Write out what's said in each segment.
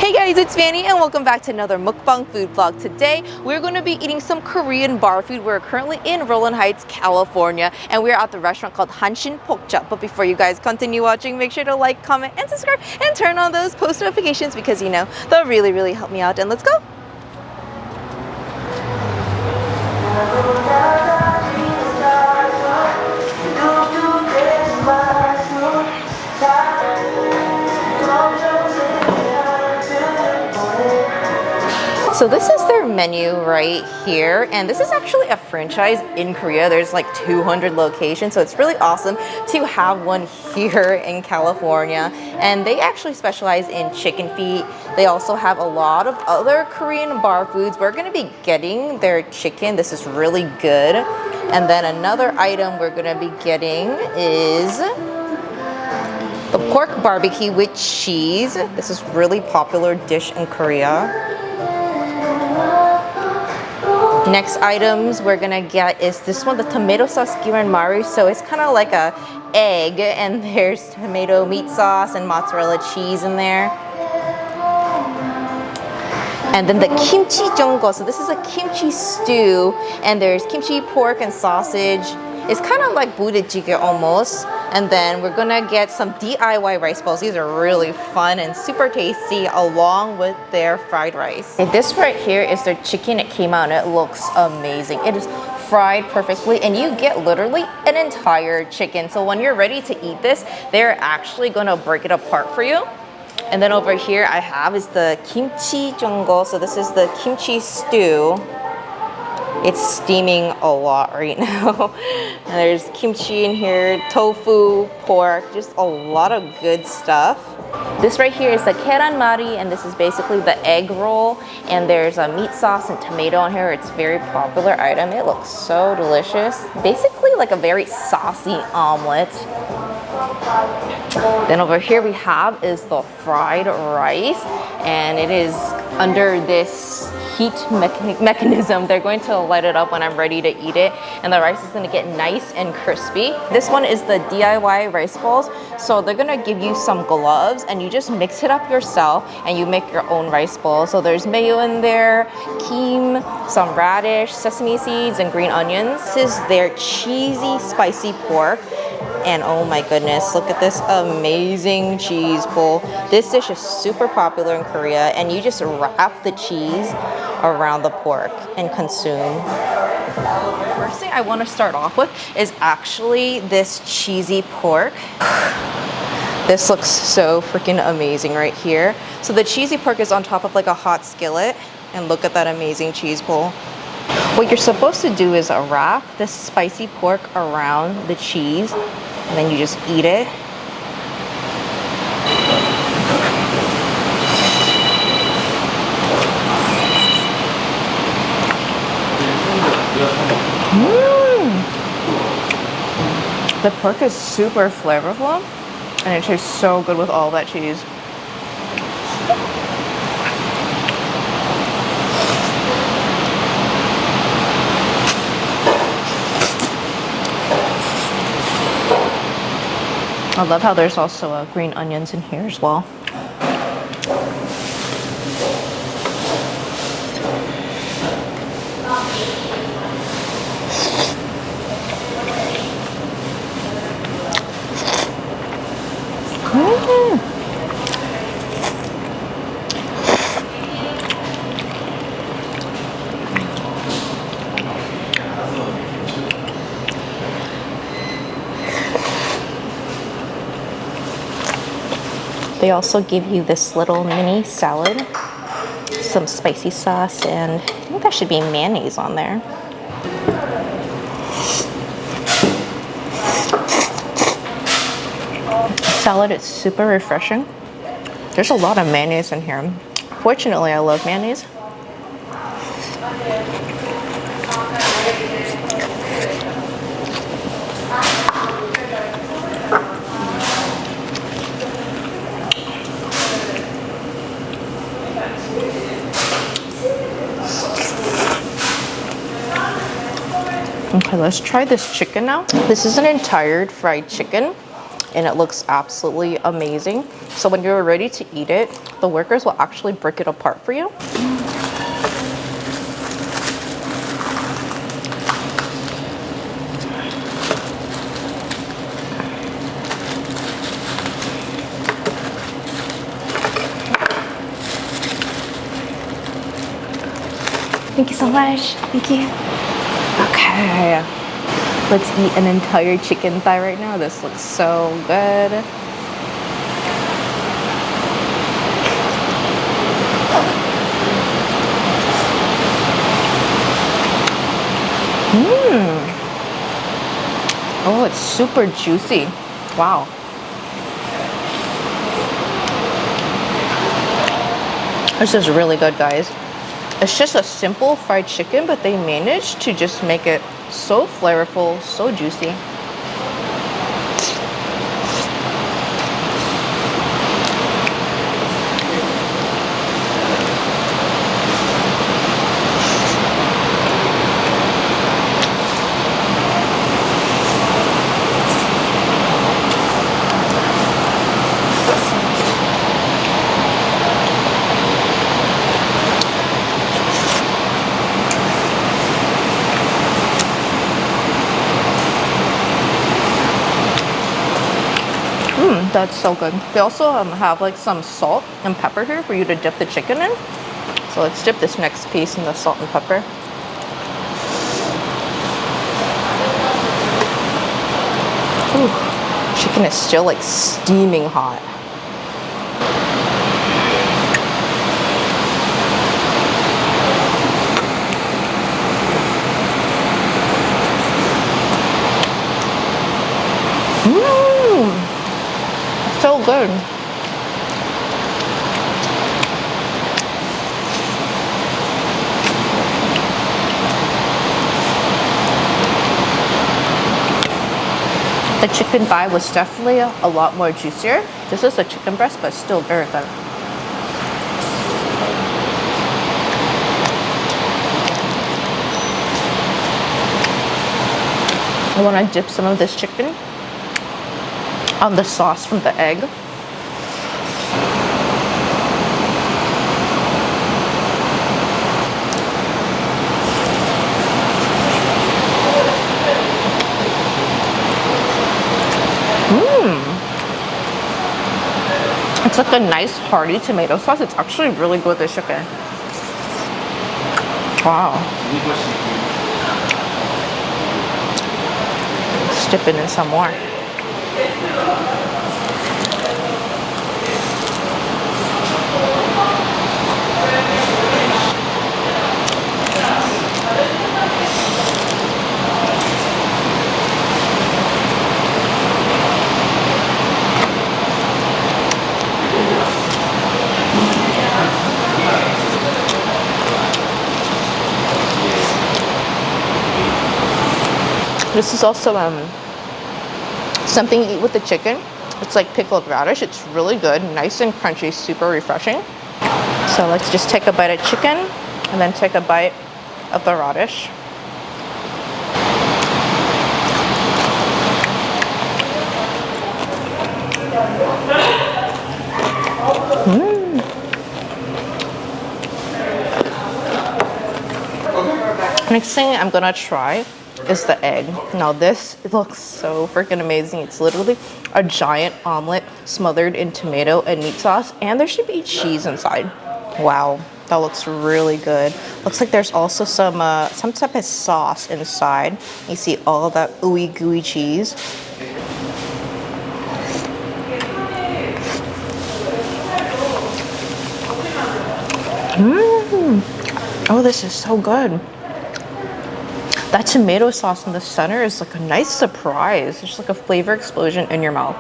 Hey guys, it's Vanny and welcome back to another mukbang food vlog. Today, we're going to be eating some Korean bar food. We're currently in Rowland Heights, California, and we're at the restaurant called Hanshin Pocha. But before you guys continue watching, make sure to like, comment, and subscribe, and turn on those post notifications because you know, they'll really help me out. And let's go! So this is their menu right here, and this is actually a franchise in Korea. There's like 200 locations, so it's really awesome to have one here in California. And they actually specialize in chicken feet. They also have a lot of other Korean bar foods. We're gonna be getting their chicken. This is really good. And then another item we're gonna be getting is the pork barbecue with cheese. This is really popular dish in Korea. Next items we're gonna get is this one, the tomato sauce giranmaru. So it's kind of like a egg, and there's tomato meat sauce and mozzarella cheese in there. And then the kimchi jonggo. So this is a kimchi stew, and there's kimchi pork and sausage. It's kind of like budae-jjigae almost. And then we're gonna get some DIY rice balls. These are really fun and super tasty along with their fried rice. And this right here is their chicken. It came out and it looks amazing. It is fried perfectly and you get literally an entire chicken. So when you're ready to eat this, they're actually gonna break it apart for you. And then over here I have is the kimchi jonggo. So this is the kimchi stew. It's steaming a lot right now. And there's kimchi in here, tofu, pork, just a lot of good stuff. This right here is the keranmari, and this is basically the egg roll. And there's a meat sauce and tomato on here. It's a very popular item. It looks so delicious. Basically like a very saucy omelet. Then over here we have is the fried rice, and it is under this heat mechanism. They're going to light it up when I'm ready to eat it, and the rice is going to get nice and crispy. This one is the DIY rice balls. So they're going to give you some gloves and you just mix it up yourself and you make your own rice balls. So there's mayo in there, kim, some radish, sesame seeds, and green onions. This is their cheesy spicy pork. And oh my goodness, look at this amazing cheese bowl. This dish is super popular in Korea, and you just wrap the cheese around the pork and consume. First thing I want to start off with is actually this cheesy pork. This looks so freaking amazing right here. So the cheesy pork is on top of like a hot skillet, and look at that amazing cheese bowl. What you're supposed to do is wrap this spicy pork around the cheese, and then you just eat it. The pork is super flavorful, and it tastes so good with all that cheese. I love how there's also green onions in here as well. They also give you this little mini salad, some spicy sauce, and I think there should be mayonnaise on there. Salad is super refreshing. There's a lot of mayonnaise in here. Fortunately, I love mayonnaise. Okay, let's try this chicken now. This is an entire fried chicken. and it looks absolutely amazing. So when you're ready to eat it, the workers will actually break it apart for you. Thank you so much. Thank you. Okay. Let's eat an entire chicken thigh right now. This looks so good. Oh, it's super juicy. Wow. This is really good, guys. It's just a simple fried chicken, but they managed to just make it so flavorful, so juicy. That's so good. They also have like some salt and pepper here for you to dip the chicken in. So let's dip this next piece in the salt and pepper. Ooh, chicken is still like steaming hot. So good. The chicken thigh was definitely a lot more juicier. This is a chicken breast, but still very good. I want to dip some of this chicken on the sauce from the egg. It's like a nice hearty tomato sauce. It's actually really good with the chicken. Wow. Let's dip it in some more. This is also something you eat with the chicken. It's like pickled radish. It's really good, nice and crunchy, super refreshing. So let's just take a bite of chicken and then take a bite of the radish. Next thing I'm gonna try is the egg. Now this, it looks so freaking amazing. It's literally a giant omelet smothered in tomato and meat sauce, and there should be cheese inside. Wow, that looks really good. Looks like there's also some type of sauce inside. You see all that ooey gooey cheese. Oh, this is so good. That tomato sauce in the center is like a nice surprise. It's just like a flavor explosion in your mouth.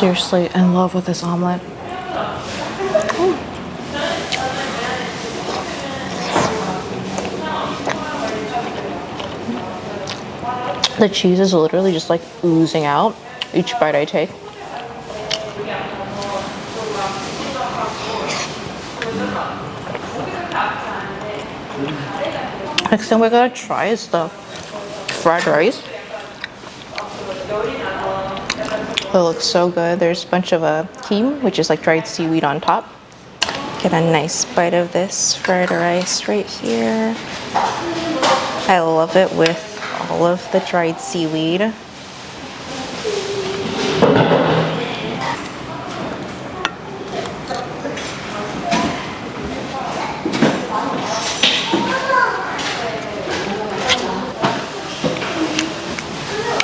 seriously in love with this omelet. The cheese is literally just like oozing out each bite I take. Next thing we're gonna try is the fried rice. It looks so good. There's a bunch of kim, which is like dried seaweed on top. Get a nice bite of this fried rice right here. I love it with all of the dried seaweed.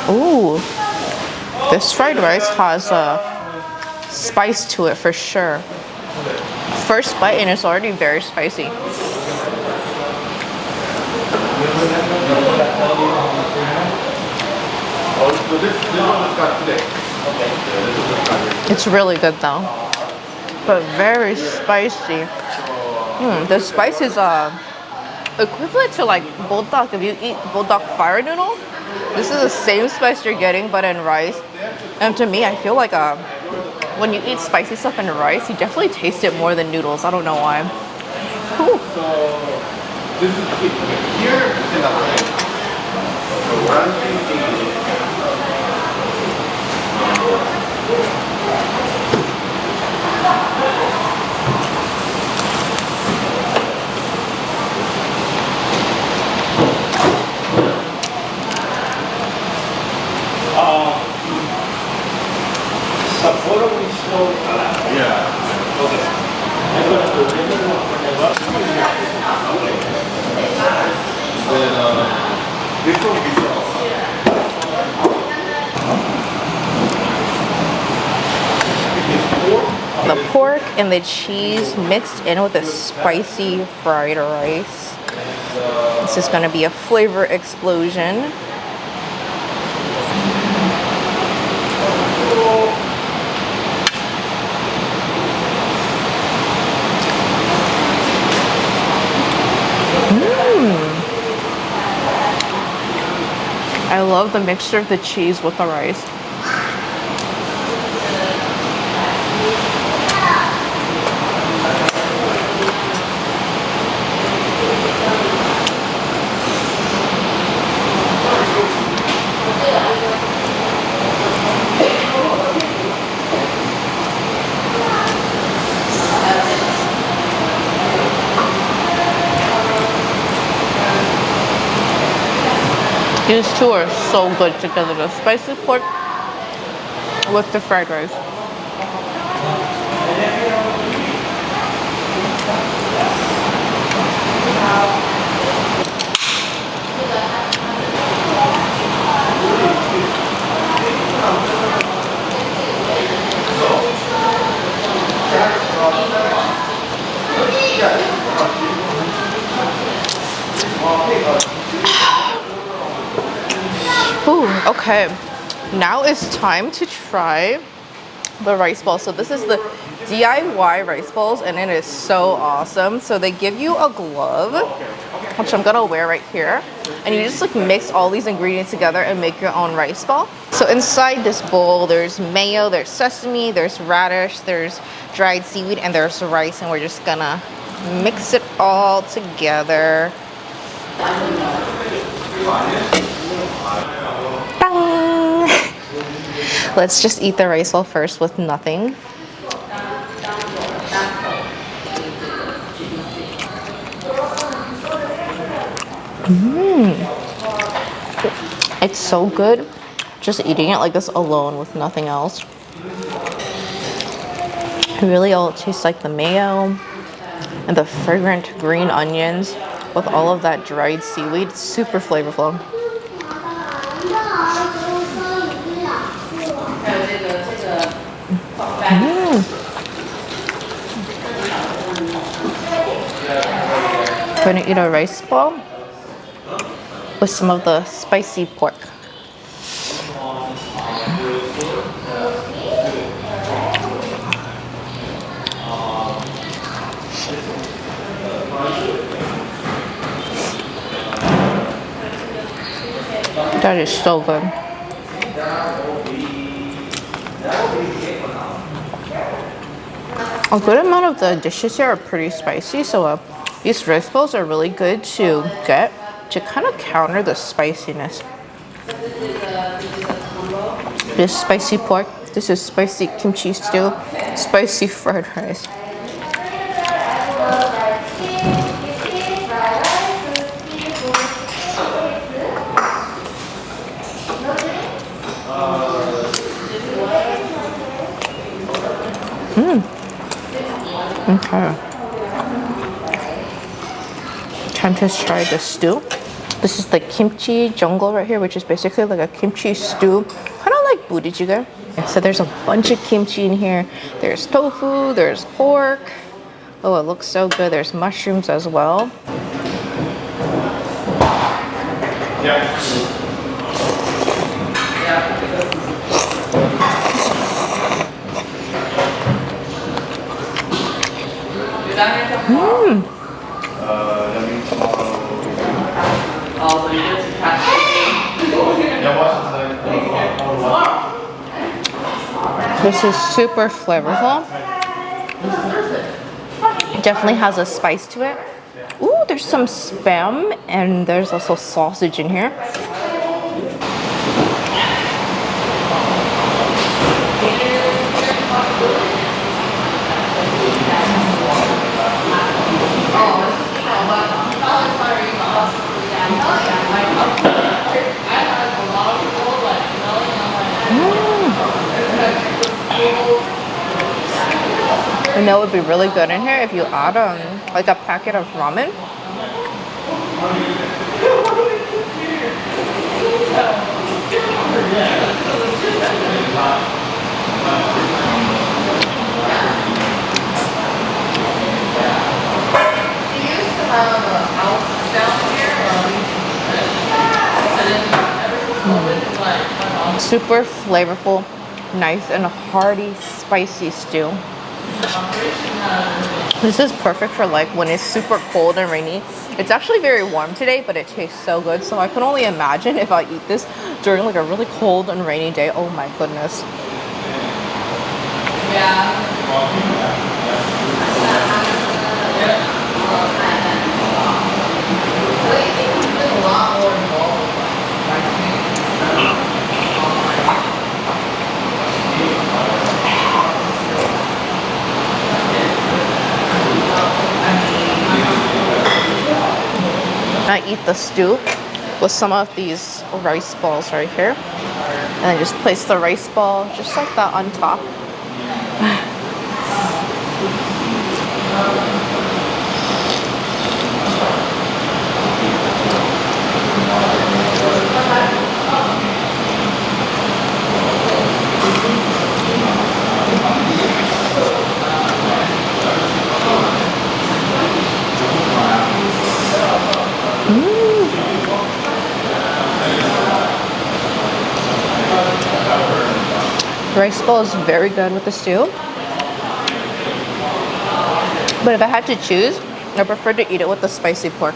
Ooh, this fried rice has a spice to it for sure. First bite and it's already very spicy. It's really good though, but very spicy. The spice is equivalent to like bulldog. If you eat bulldog fire noodle, this is the same spice you're getting but in rice. And to me, I feel like when you eat spicy stuff in rice, you definitely taste it more than noodles. I don't know why. Ooh. The pork and the cheese mixed in with the spicy fried rice. This is gonna be a flavor explosion. I love the mixture of the cheese with the rice. These two are so good together, the spicy pork with the fried rice. Ooh, okay, now it's time to try the rice ball. So this is the DIY rice balls and it is so awesome. So they give you a glove, which I'm gonna wear right here, and you just like mix all these ingredients together and make your own rice ball. So inside this bowl there's mayo, there's sesame, there's radish, there's dried seaweed, and there's rice, and we're just gonna mix it all together. Bang! Let's just eat the rice ball first with nothing. It's so good just eating it like this alone with nothing else. Really all it tastes like the mayo and the fragrant green onions with all of that dried seaweed. It's super flavorful. I'm gonna eat a rice ball with some of the spicy pork. That is so good. A good amount of the dishes here are pretty spicy, so these rice balls are really good to get to kind of counter the spiciness. This spicy pork, this is spicy kimchi stew, spicy fried rice. Okay. Time to try the stew. This is the kimchi jungle right here, which is basically like a kimchi stew, kind of like budae-jjigae. So there's a bunch of kimchi in here. There's tofu, there's pork. Oh, it looks so good. There's mushrooms as well. This is super flavorful. Definitely has a spice to it. Ooh, there's some spam and there's also sausage in here. I know it would be really good in here if you add like a packet of ramen. Super flavorful, nice and hearty, spicy stew. This is perfect for like when it's super cold and rainy. It's actually very warm today, but it tastes so good. So I can only imagine if I eat this during like a really cold and rainy day. Oh my goodness. I eat the stew with some of these rice balls right here, and then just place the rice ball just like that on top. Rice bowl is very good with the stew. But if I had to choose, I prefer to eat it with the spicy pork.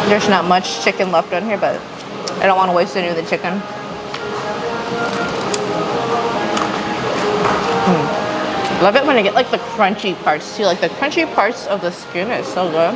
There's not much chicken left on here, but I don't want to waste any of the chicken. Love it when I get like the crunchy parts too. Like the crunchy parts of the skin is so good.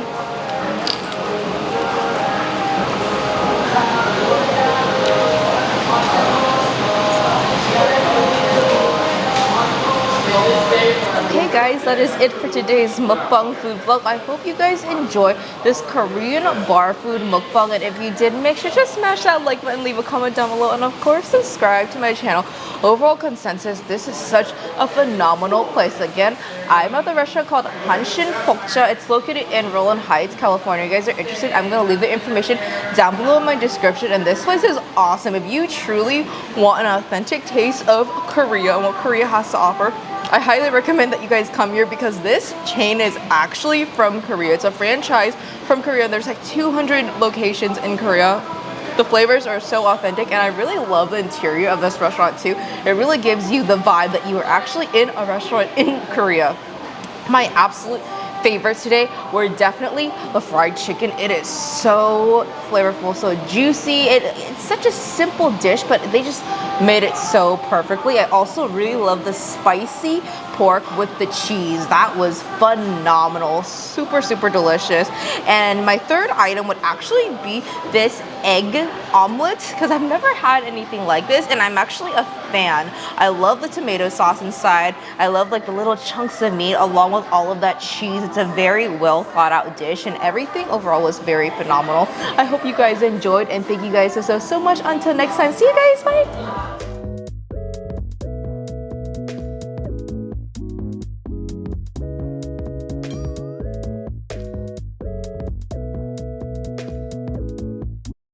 Okay guys, that is it for today's mukbang food vlog. I hope you guys enjoy this Korean bar food mukbang, and if you did, make sure to smash that like button, leave a comment down below, and of course subscribe to my channel. Overall consensus, this is such a phenomenal place. Again, I'm at the restaurant called Hanshin Pocha. It's located in Rowland Heights, California. If you guys are interested, I'm going to leave the information down below in my description, and this place is awesome. If you truly want an authentic taste of Korea and what Korea has to offer, I highly recommend that you guys come here because this chain is actually from Korea. It's a franchise from Korea. There's like 200 locations in Korea. The flavors are so authentic, and I really love the interior of this restaurant too. It really gives you the vibe that you are actually in a restaurant in Korea. My absolute favorites today were definitely the fried chicken. It is so flavorful, so juicy. It's such a simple dish, but they just made it so perfectly. I also really love the spicy pork with the cheese. That was phenomenal. Super, super delicious. And my third item would actually be this egg omelet, because I've never had anything like this, and I'm actually a fan. I love the tomato sauce inside. I love like the little chunks of meat along with all of that cheese. It's a very well thought out dish, and everything overall was very phenomenal. I hope you guys enjoyed, and thank you guys so much. Until next time, see you guys, bye.